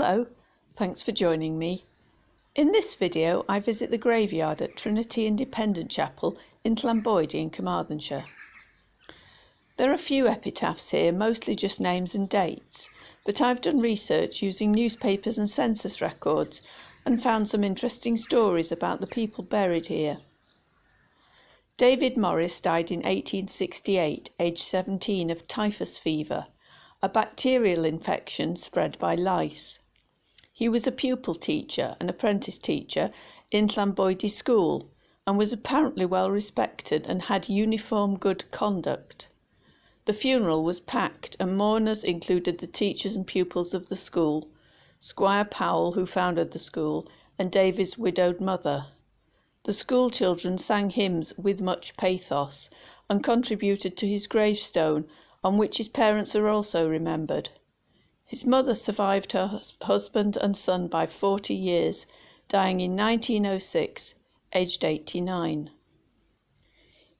Hello, thanks for joining me. In this video I visit the graveyard at Trinity Independent Chapel in Llanboidy in Carmarthenshire. There are few epitaphs here, mostly just names and dates, but I've done research using newspapers and census records and found some interesting stories about the people buried here. David Morris died in 1868, aged 17, of typhus fever, a bacterial infection spread by lice. He was a pupil teacher, an apprentice teacher, in Llanboidy School, and was apparently well respected and had uniform good conduct. The funeral was packed, and mourners included the teachers and pupils of the school, Squire Powell, who founded the school, and David's widowed mother. The school children sang hymns with much pathos and contributed to his gravestone, on which his parents are also remembered. His mother survived her husband and son by 40 years, dying in 1906, aged 89.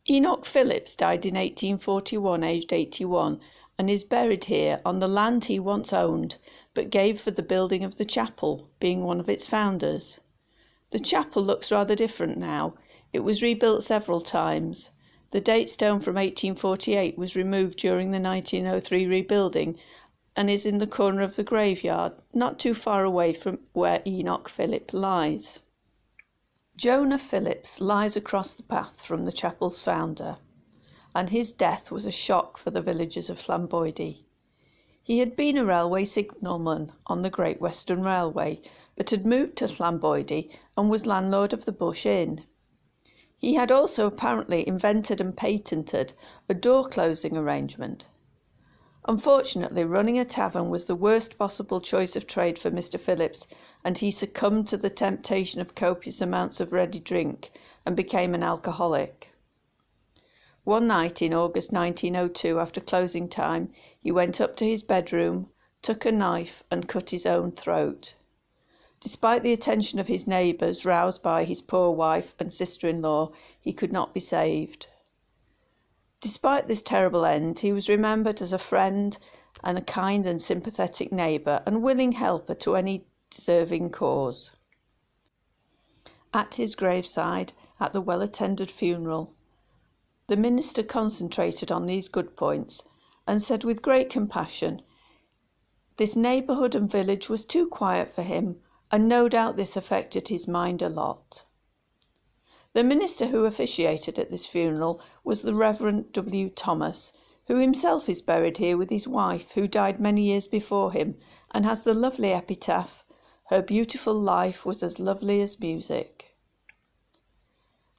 Enoch Phillips died in 1841, aged 81, and is buried here on the land he once owned, but gave for the building of the chapel, being one of its founders. The chapel looks rather different now. It was rebuilt several times. The date stone from 1848 was removed during the 1903 rebuilding and is in the corner of the graveyard, not too far away from where Enoch Phillips lies. Jonah Phillips lies across the path from the chapel's founder, and his death was a shock for the villagers of Llanboidy. He had been a railway signalman on the Great Western Railway, but had moved to Llanboidy and was landlord of the Bush Inn. He had also apparently invented and patented a door-closing arrangement. Unfortunately, running a tavern was the worst possible choice of trade for Mr. Phillips, and he succumbed to the temptation of copious amounts of ready drink and became an alcoholic. One night in August 1902, after closing time, he went up to his bedroom, took a knife and cut his own throat. Despite the attention of his neighbours, roused by his poor wife and sister-in-law, he could not be saved. Despite this terrible end, he was remembered as a friend and a kind and sympathetic neighbour and willing helper to any deserving cause. At his graveside, at the well-attended funeral, the minister concentrated on these good points and said with great compassion, "This neighbourhood and village was too quiet for him, and no doubt this affected his mind a lot." The minister who officiated at this funeral was the Reverend W. Thomas, who himself is buried here with his wife, who died many years before him, and has the lovely epitaph, "Her beautiful life was as lovely as music."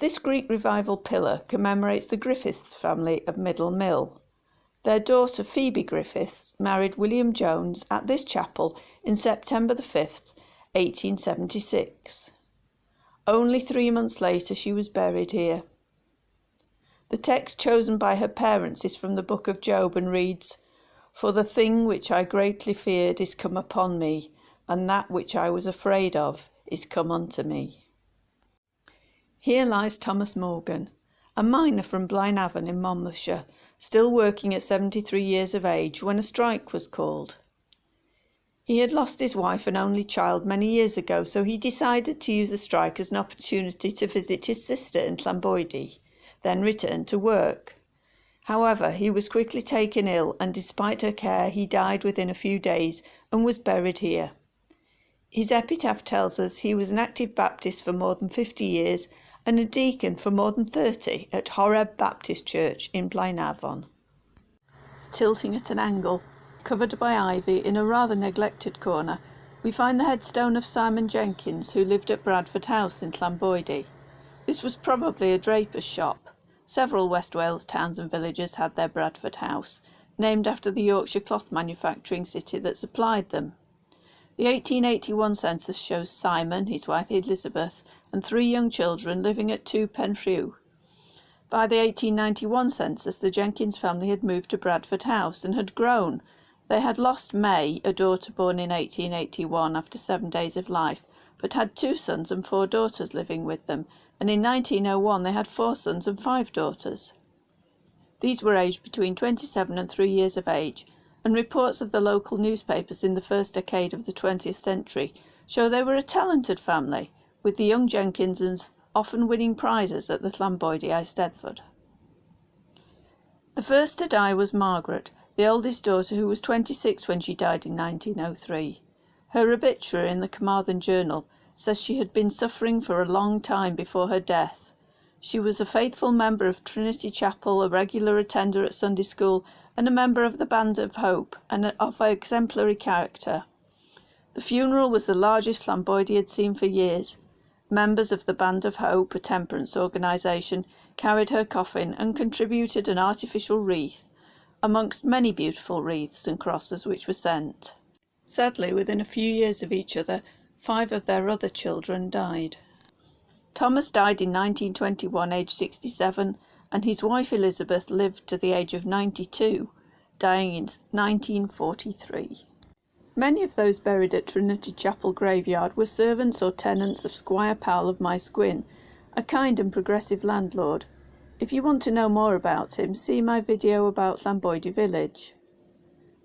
This Greek Revival pillar commemorates the Griffiths family of Middle Mill. Their daughter Phoebe Griffiths married William Jones at this chapel in September the 5th, 1876. Only 3 months later she was buried here. The text chosen by her parents is from the book of Job and reads, "For the thing which I greatly feared is come upon me, and that which I was afraid of is come unto me." Here lies Thomas Morgan, a miner from Blaenavon in Monmouthshire, still working at 73 years of age when a strike was called. He had lost his wife and only child many years ago, so he decided to use the strike as an opportunity to visit his sister in Llanboidy, then return to work. However, he was quickly taken ill, and despite her care, he died within a few days and was buried here. His epitaph tells us he was an active Baptist for more than 50 years and a deacon for more than 30 at Horeb Baptist Church in Blaenavon. Tilting at an angle, covered by ivy in a rather neglected corner, we find the headstone of Simon Jenkins, who lived at Bradford House in Llanboidy. This was probably a draper's shop. Several West Wales towns and villages had their Bradford House, named after the Yorkshire cloth manufacturing city that supplied them. The 1881 census shows Simon, his wife Elizabeth, and 3 young children living at 2 Penfrew. By the 1891 census, the Jenkins family had moved to Bradford House and had grown. They had lost May, a daughter born in 1881 after 7 days of life, but had 2 sons and 4 daughters living with them, and in 1901 they had 4 sons and 5 daughters. These were aged between 27 and 3 years of age, and reports of the local newspapers in the first decade of the 20th century show they were a talented family, with the young Jenkinses often winning prizes at the Llanboidy Eisteddfod. The first to die was Margaret, the oldest daughter, who was 26 when she died in 1903. Her obituary in the Carmarthenshire Journal says she had been suffering for a long time before her death. She was a faithful member of Trinity Chapel, a regular attender at Sunday school, and a member of the Band of Hope, and of exemplary character. The funeral was the largest Llanboidy had seen for years. Members of the Band of Hope, a temperance organisation, carried her coffin and contributed an artificial wreath, amongst many beautiful wreaths and crosses which were sent. Sadly, within a few years of each other, 5 of their other children died. Thomas died in 1921, aged 67, and his wife Elizabeth lived to the age of 92, dying in 1943. Many of those buried at Trinity Chapel graveyard were servants or tenants of Squire Powell of Maesgwyn, a kind and progressive landlord. If you want to know more about him, see my video about Llanboidy village.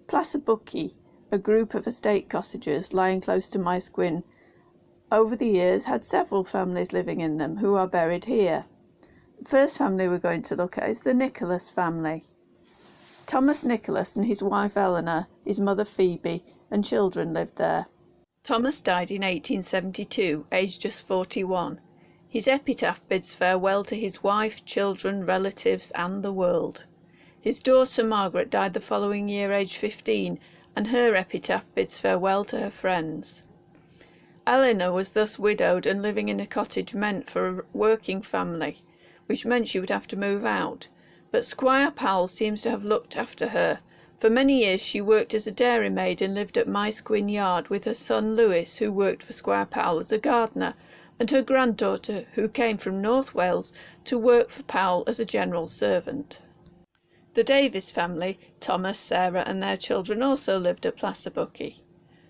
Plassabuckie, a group of estate cottages lying close to Maesgwyn, over the years had several families living in them who are buried here. The first family we're going to look at is the Nicholas family. Thomas Nicholas and his wife Eleanor, his mother Phoebe, and children lived there. Thomas died in 1872, aged just 41. His epitaph bids farewell to his wife, children, relatives, and the world. His daughter Margaret died the following year, aged 15, and her epitaph bids farewell to her friends. Eleanor was thus widowed and living in a cottage meant for a working family, which meant she would have to move out. But Squire Powell seems to have looked after her. For many years she worked as a dairymaid and lived at Maesgwyn Yard with her son Lewis, who worked for Squire Powell as a gardener, and her granddaughter, who came from North Wales to work for Powell as a general servant. The Davies family, Thomas, Sarah and their children, also lived at Plassabuckie.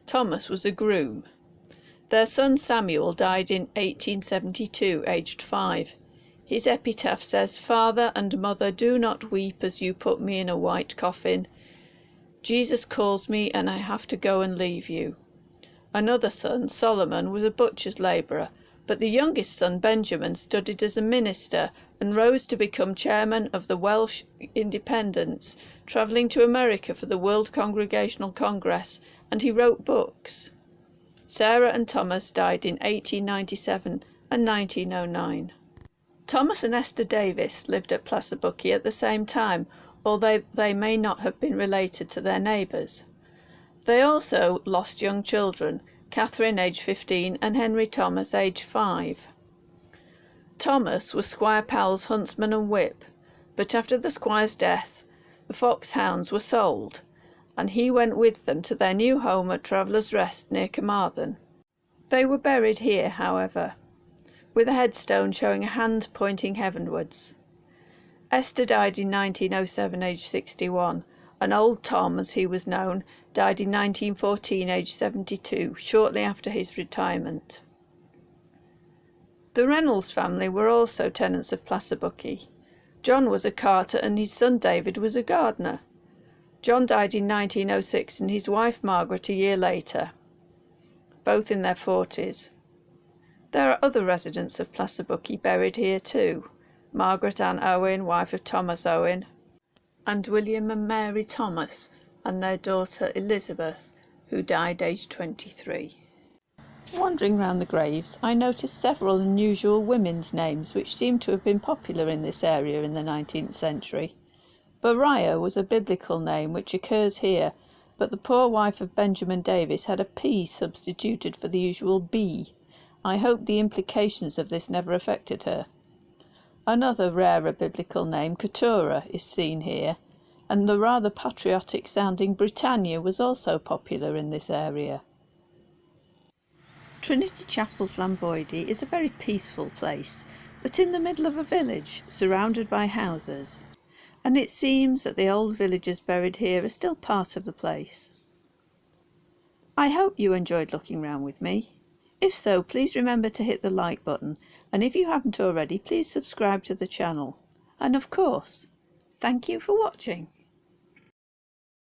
Thomas was a groom. Their son Samuel died in 1872, aged 5. His epitaph says, "Father and mother, do not weep as you put me in a white coffin. Jesus calls me and I have to go and leave you." Another son, Solomon, was a butcher's labourer, but the youngest son, Benjamin, studied as a minister and rose to become chairman of the Welsh Independents, travelling to America for the World Congregational Congress, and he wrote books. Sarah and Thomas died in 1897 and 1909. Thomas and Esther Davis lived at Plassabuckie at the same time, although they may not have been related to their neighbours. They also lost young children, Catherine, aged 15, and Henry Thomas, aged 5. Thomas was Squire Powell's huntsman and whip, but after the squire's death, the foxhounds were sold, and he went with them to their new home at Travellers' Rest near Carmarthen. They were buried here, however, with a headstone showing a hand pointing heavenwards. Esther died in 1907, aged 61, and Old Tom, as he was known, died in 1914, aged 72, shortly after his retirement. The Reynolds family were also tenants of Plassabuckie. John was a carter and his son David was a gardener. John died in 1906 and his wife Margaret a year later, both in their 40s. There are other residents of Plassabuckie buried here too. Margaret Ann Owen, wife of Thomas Owen, and William and Mary Thomas, and their daughter Elizabeth, who died aged 23. Wandering round the graves, I noticed several unusual women's names which seem to have been popular in this area in the 19th century. Beriah was a biblical name which occurs here, but the poor wife of Benjamin Davis had a P substituted for the usual B. I hope the implications of this never affected her. Another rarer biblical name, Keturah, is seen here, and the rather patriotic-sounding Britannia was also popular in this area. Trinity Chapel's Llanboidy is a very peaceful place, but in the middle of a village, surrounded by houses, and it seems that the old villagers buried here are still part of the place. I hope you enjoyed looking round with me. If so, please remember to hit the like button, and if you haven't already, please subscribe to the channel. And of course, thank you for watching.